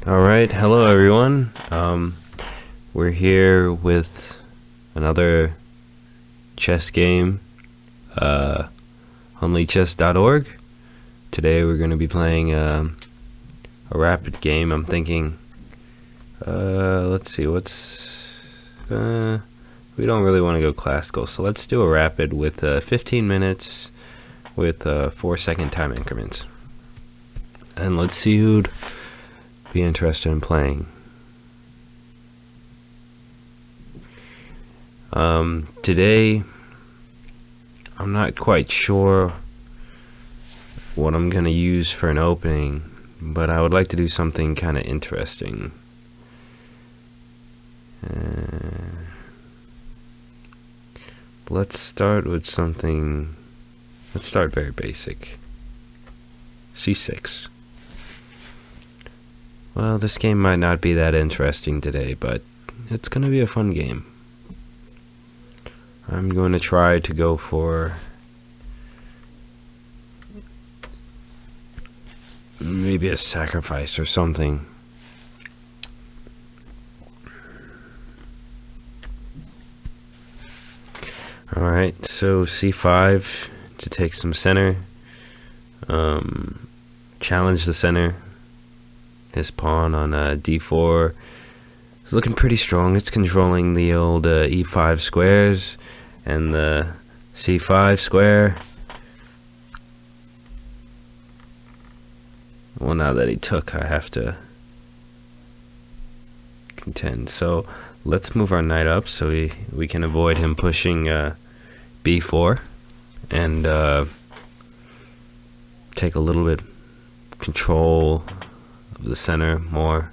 Alright, hello everyone. We're here with another chess game, HomelyChess.org. Today we're going to be playing a rapid game. I'm thinking, let's see, we don't really want to go classical, so let's do a rapid with 15 minutes with 4-second time increments. And let's see who'd be interested in playing. Today, I'm not quite sure what I'm going to use for an opening, but I would like to do something kind of interesting. Let's start with something. Let's start very basic. C6. Well, this game might not be that interesting today, but it's going to be a fun game. I'm going to try to go for maybe a sacrifice or something. Alright, so C5 to take some center. Challenge the center. His pawn on d4 is looking pretty strong. It's controlling the old e5 squares and the c5 square. Well, now that he took, I have to contend. So let's move our knight up so we can avoid him pushing b4 and take a little bit control of the center more.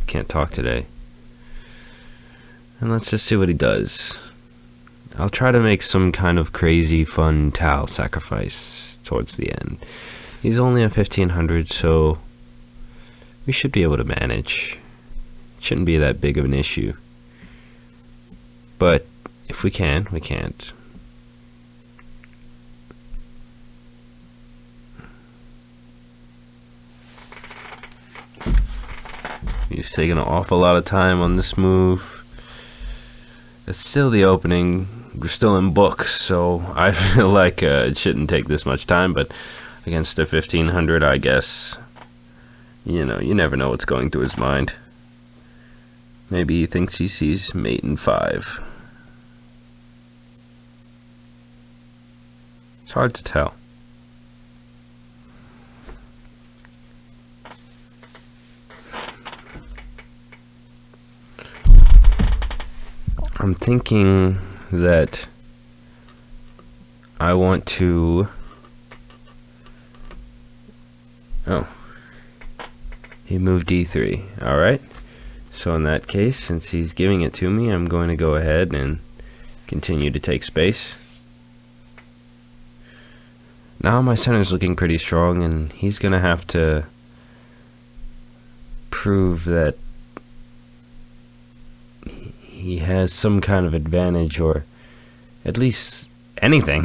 Can't talk today. And let's just see what he does. I'll try to make some kind of crazy fun tau sacrifice towards the end. He's only at 1500, so we should be able to manage. It shouldn't be that big of an issue. But if we can, we can't. He's taking an awful lot of time on this move. It's still the opening. We're still in books, so I feel like it shouldn't take this much time, but against a 1500, I guess, you know, you never know what's going through his mind. Maybe he thinks he sees mate in 5. It's hard to tell. I'm thinking that I want to... Oh. He moved d3. Alright. So in that case, since he's giving it to me, I'm going to go ahead and continue to take space. Now my center's looking pretty strong, and he's going to have to prove that he has some kind of advantage, or at least anything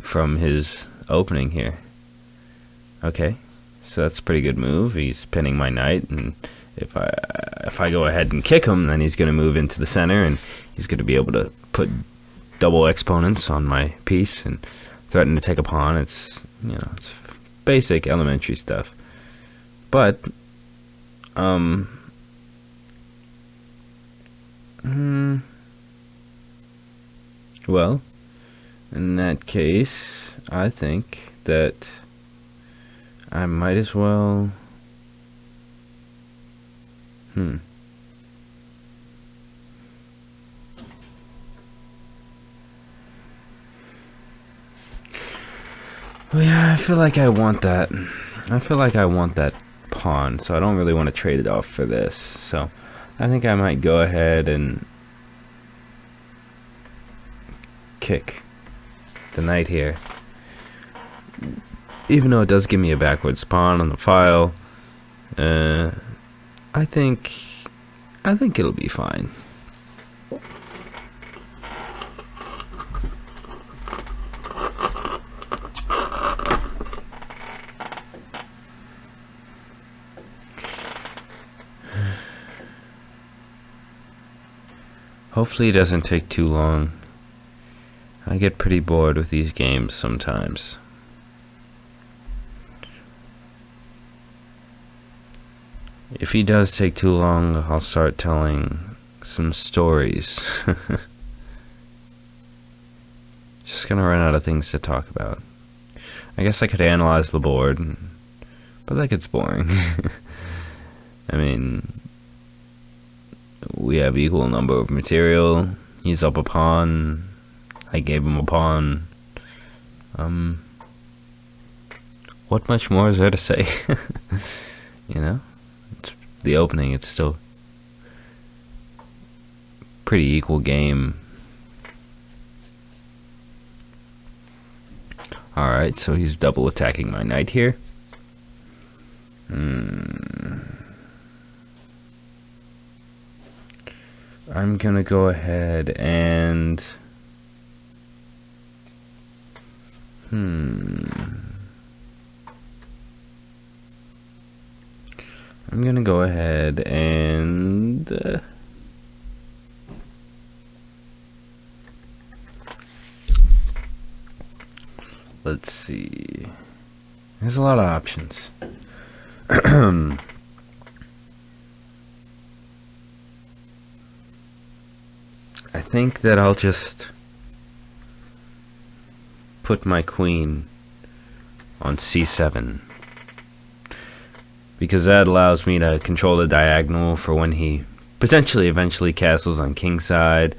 from his opening here. Okay, so that's a pretty good move. He's pinning my knight, and if I go ahead and kick him, then he's going to move into the center, and he's going to be able to put double exponents on my piece and threaten to take a pawn. It's, you know, it's basic elementary stuff. But well, in that case, I think that I might as well... Well, yeah, I feel like I want that. I feel like I want that pawn, so I don't really want to trade it off for this. So I think I might go ahead and kick the knight here. Even though it does give me a backwards pawn on the file, I think it'll be fine. Hopefully it doesn't take too long. I get pretty bored with these games sometimes. If he does take too long, I'll start telling some stories. Just gonna run out of things to talk about. I guess I could analyze the board, but that gets boring. I mean, we have equal number of material. He's up a pawn. I gave him a pawn. What much more is there to say? You know? It's the opening, it's still pretty equal game. Alright, so he's double attacking my knight here. I'm gonna go ahead and I'm gonna go ahead and let's see. There's a lot of options. I think that I'll just put my queen on c7, because that allows me to control the diagonal for when he potentially eventually castles on king side,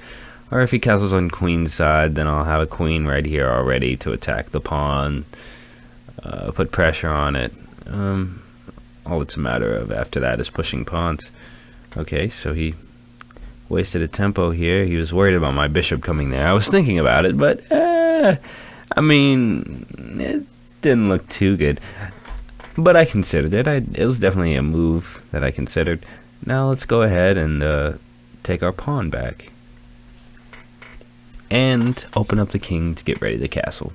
or if he castles on queen side, then I'll have a queen right here already to attack the pawn, put pressure on it. All it's a matter of after that is pushing pawns. Okay, so he wasted a tempo here. He was worried about my bishop coming there. I was thinking about it, but I mean, it didn't look too good. But I considered it. It was definitely a move that I considered. Now let's go ahead and take our pawn back. And open up the king to get ready to castle.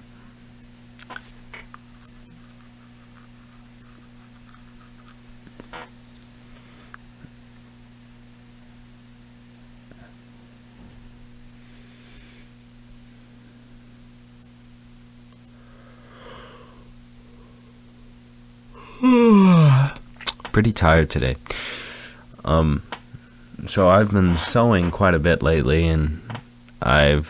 Pretty tired today. So I've been sewing quite a bit lately, and let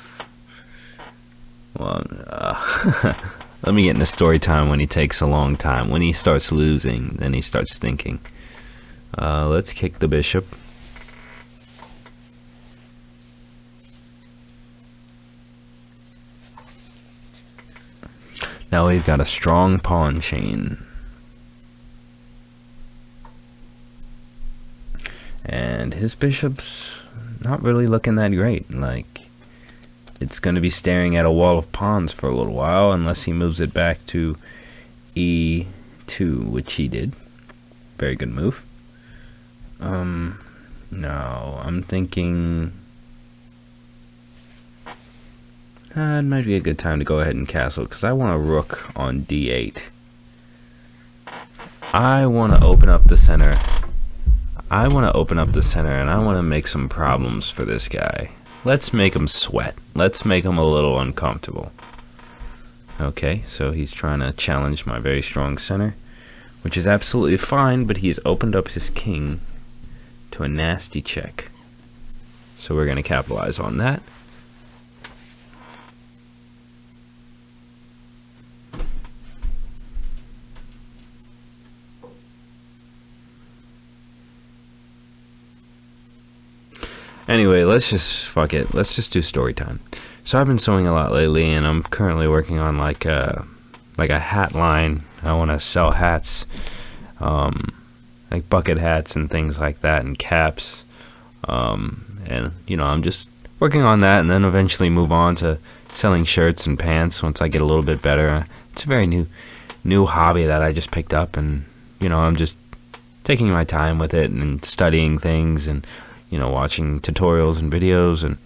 me get into story time when he takes a long time. When he starts losing, then he starts thinking. Let's kick the bishop. Now we've got a strong pawn chain. And his bishop's not really looking that great. Like, it's going to be staring at a wall of pawns for a little while unless he moves it back to e2, which he did. Very good move. No, I'm thinking it might be a good time to go ahead and castle, because I want a rook on d8. I want to open up the center. And I want to make some problems for this guy. Let's make him sweat. Let's make him a little uncomfortable. Okay, so he's trying to challenge my very strong center, which is absolutely fine, but he's opened up his king to a nasty check. So we're going to capitalize on that. Anyway, let's just fuck it. Let's just do story time. So I've been sewing a lot lately, and I'm currently working on like a hat line. I want to sell hats, like bucket hats and things like that, and caps. And you know, I'm just working on that, and then eventually move on to selling shirts and pants once I get a little bit better. It's a very new hobby that I just picked up, and you know, I'm just taking my time with it and studying things and, you know, watching tutorials and videos and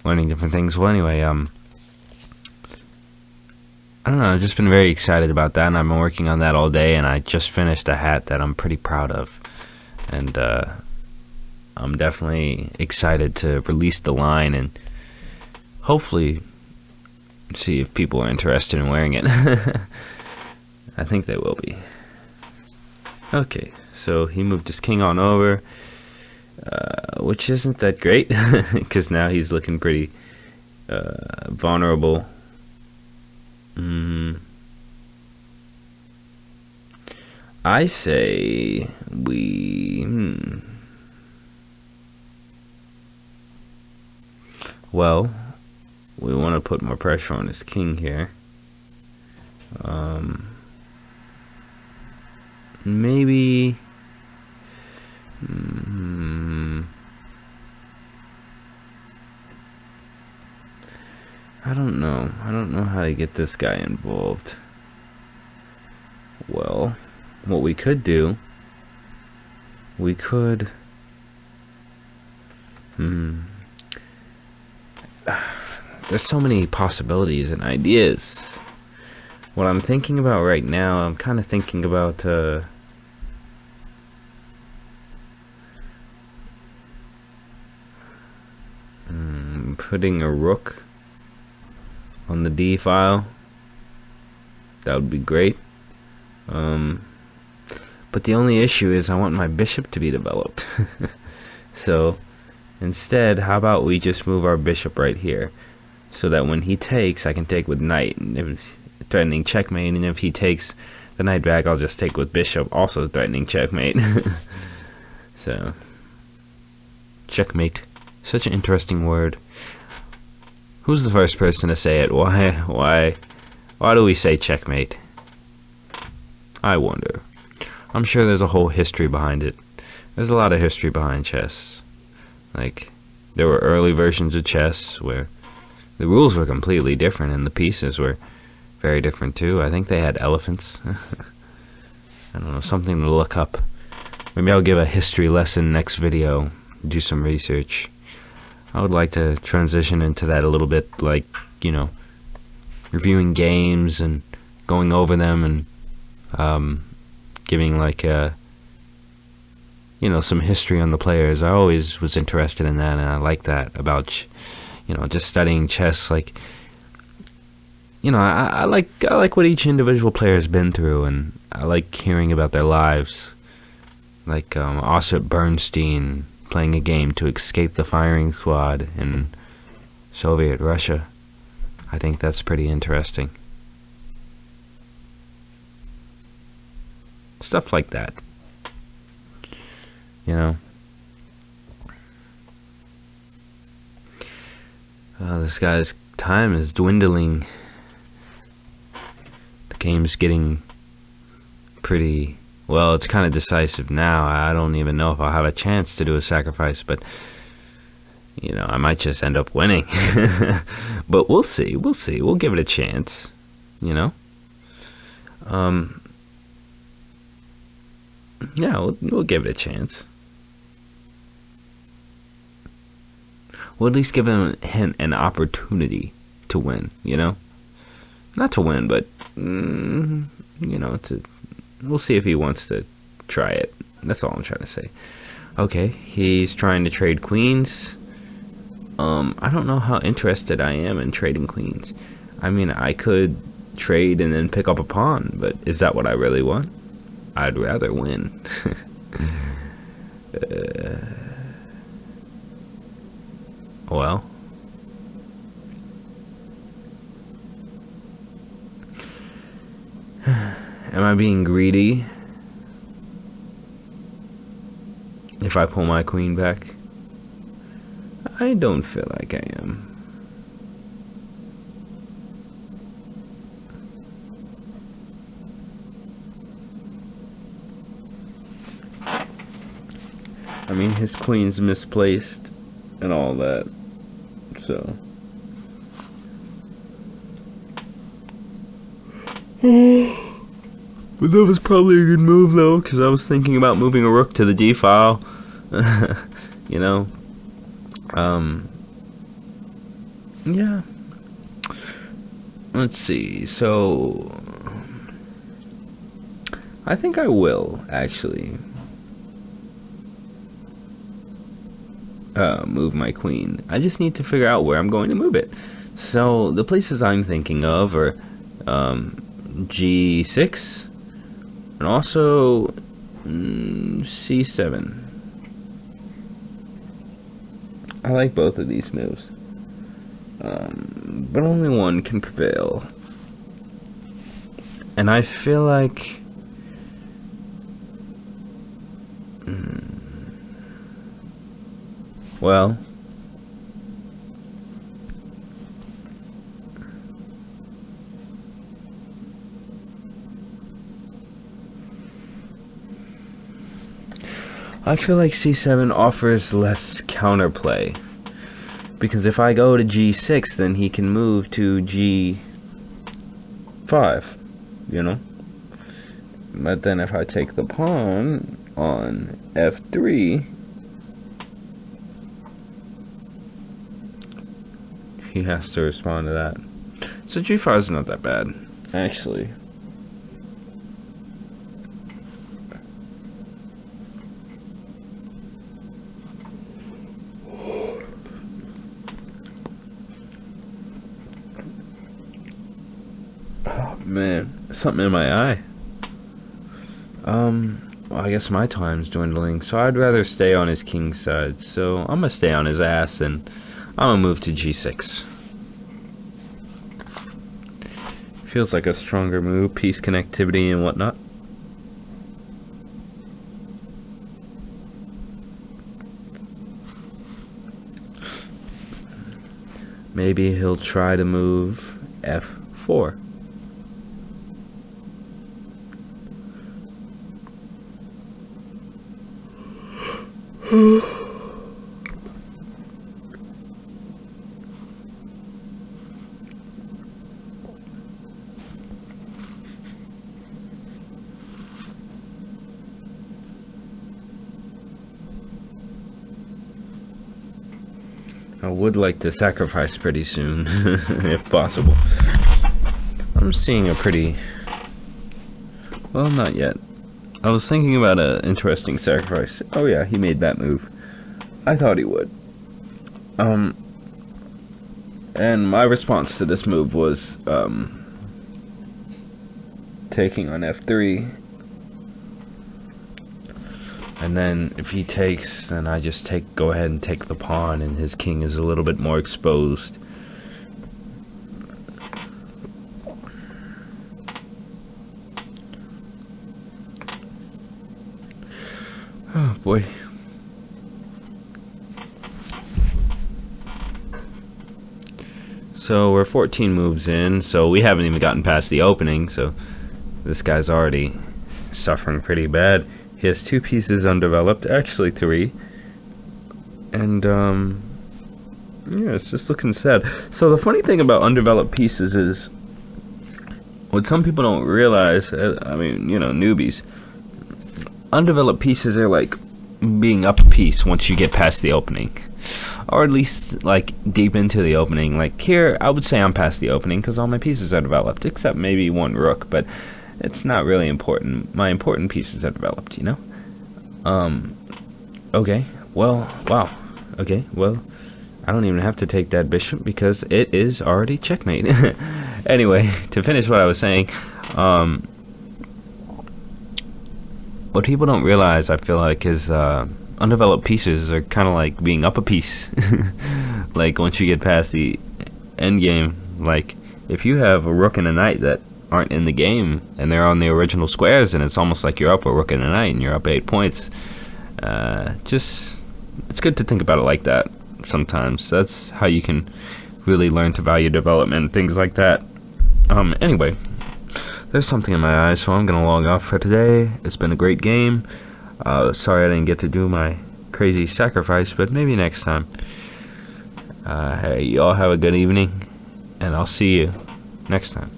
learning different things. Well, anyway, I don't know, I've just been very excited about that, and I've been working on that all day, and I just finished a hat that I'm pretty proud of. And I'm definitely excited to release the line and hopefully see if people are interested in wearing it. I think they will be. Okay, so he moved his king on over, which isn't that great, because now he's looking pretty vulnerable. I say we... Well, we want to put more pressure on his king here. Maybe... I don't know. I don't know how to get this guy involved. Well, what we could do... We could... There's so many possibilities and ideas. What I'm thinking about right now, I'm kind of thinking about putting a rook on the D file. That would be great. But the only issue is I want my bishop to be developed. So instead, how about we just move our bishop right here, so that when he takes, I can take with knight, and if threatening checkmate, and if he takes the knight back, I'll just take with bishop, also threatening checkmate. So, checkmate, such an interesting word. Who's the first person to say it? Why do we say checkmate? I wonder. I'm sure there's a whole history behind it. There's a lot of history behind chess. Like, there were early versions of chess where the rules were completely different and the pieces were very different too. I think they had elephants. I don't know, something to look up. Maybe I'll give a history lesson next video, do some research. I would like to transition into that a little bit, like, you know, reviewing games and going over them and giving like you know, some history on the players. I always was interested in that, and I like that about, you know, just studying chess. Like, you know, I like what each individual player has been through, and I like hearing about their lives. Like Osip Bernstein playing a game to escape the firing squad in Soviet Russia. I think that's pretty interesting. Stuff like that. You know, this guy's time is dwindling. The game's getting pretty, well, it's kind of decisive now. I don't even know if I'll have a chance to do a sacrifice, but, you know, I might just end up winning. But we'll see. We'll give it a chance, you know. Yeah, we'll give it a chance. We'll at least give him an opportunity to win, you know? Not to win, but, you know, we'll see if he wants to try it. That's all I'm trying to say. Okay, he's trying to trade queens. I don't know how interested I am in trading queens. I mean, I could trade and then pick up a pawn, but is that what I really want? I'd rather win. Well, am I being greedy if I pull my queen back? I don't feel like I am. I mean, his queen's misplaced and all that, so. But that was probably a good move, though, because I was thinking about moving a rook to the d file. You know? Yeah. Let's see, so. I think I will, actually. move my queen. I just need to figure out where I'm going to move it. So the places I'm thinking of are G6 and also C7. I like both of these moves, but only one can prevail. And I feel like well, I feel like C7 offers less counterplay, because if I go to G6, then he can move to G5, you know? But then if I take the pawn on F3, he has to respond to that. So G5 is not that bad, actually. Oh man, something in my eye. Well, I guess my time's dwindling, so I'd rather stay on his king side. So I'm gonna stay on his ass and I'm gonna move to G6. Feels like a stronger move, piece connectivity and whatnot. Maybe he'll try to move F4. I would like to sacrifice pretty soon, if possible. I'm seeing a pretty... well, not yet. I was thinking about an interesting sacrifice. Oh yeah, he made that move. I thought he would. And my response to this move was, taking on F3. And then if he takes, then I just go ahead and take the pawn, and his king is a little bit more exposed. Oh boy. So we're 14 moves in, so we haven't even gotten past the opening, so this guy's already suffering pretty bad. He has 2 pieces undeveloped, actually 3. And, yeah, it's just looking sad. So the funny thing about undeveloped pieces is, what some people don't realize, I mean, you know, newbies, undeveloped pieces are like being up a piece once you get past the opening. Or at least, like, deep into the opening. Like, here, I would say I'm past the opening because all my pieces are developed, except maybe 1 rook, but it's not really important. My important pieces are developed, you know? Okay, well, wow. Okay, well, I don't even have to take that bishop because it is already checkmate. Anyway, to finish what I was saying, what people don't realize, I feel like, is undeveloped pieces are kind of like being up a piece. Like, once you get past the end game, like, if you have a rook and a knight that aren't in the game and they're on the original squares, and it's almost like you're up a rook and a knight and you're up 8 points. Just, it's good to think about it like that sometimes. That's how you can really learn to value development and things like that. Anyway, there's something in my eye, so I'm gonna log off for today. It's been a great game. Sorry I didn't get to do my crazy sacrifice, but maybe next time. Hey, y'all have a good evening, and I'll see you next time.